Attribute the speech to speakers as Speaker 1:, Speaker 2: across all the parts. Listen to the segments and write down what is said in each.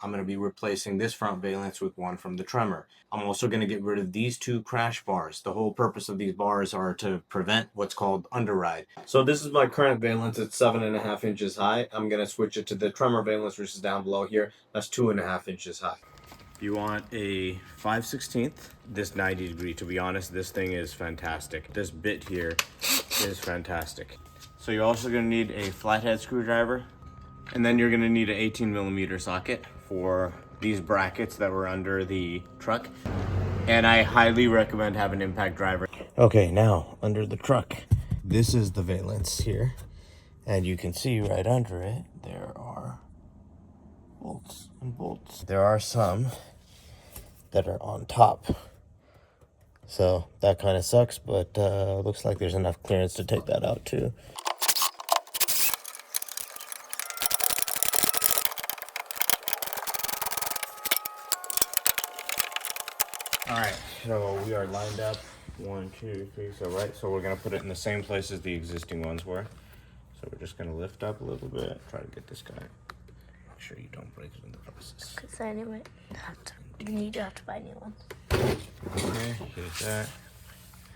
Speaker 1: I'm going to be replacing this front valance with one from the Tremor. I'm also going to get rid of these two crash bars. The whole purpose of these bars are to prevent what's called underride. So this is my current valance. It's 7.5 inches high. I'm going to switch it to the Tremor valance, which is down below here. That's 2.5 inches high. You want a 5/16, this 90 degree. To be honest, this thing is fantastic. This bit here is fantastic. So you're also going to need a flathead screwdriver, and then you're going to need an 18mm socket for these brackets that were under the truck. And I highly recommend having an impact driver. Okay, now under the truck, this is the valance here, and you can see right under it there are bolts and bolts. There are some that are on top, so that kind of sucks, but looks like there's enough clearance to take that out too. All right, so we are lined up 1, 2, 3, so we're gonna put it in the same place as the existing ones were. So we're just gonna lift up a little bit, try to get this guy. Make sure you don't break it in the process.
Speaker 2: Because I knew it. You need to have to buy new ones.
Speaker 1: Okay, get that.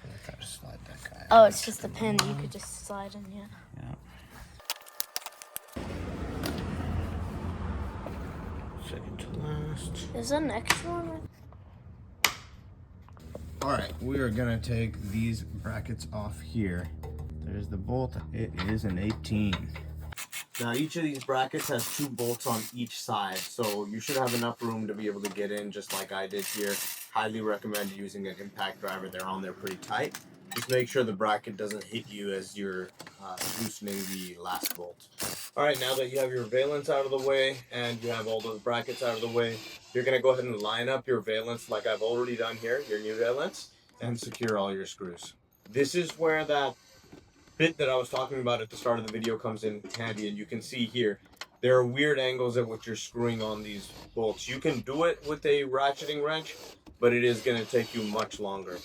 Speaker 1: I'm gonna try to slide that guy.
Speaker 2: Oh, it's just a pin. You could just slide in, yeah.
Speaker 1: Yeah. Second to last.
Speaker 2: Is there an extra one?
Speaker 1: All right, we are gonna take these brackets off here. There's the bolt. It is an 18. Now each of these brackets has 2 bolts on each side, so you should have enough room to be able to get in just like I did here. Highly recommend using an impact driver. They're on there pretty tight. Just make sure the bracket doesn't hit you as you're loosening the last bolt. All right, now that you have your valance out of the way and you have all those brackets out of the way, you're gonna go ahead and line up your valance like I've already done here, your new valance, and secure all your screws. This is where that bit that I was talking about at the start of the video comes in handy, and you can see here there are weird angles at which you're screwing on these bolts. You can do it with a ratcheting wrench, but it is going to take you much longer.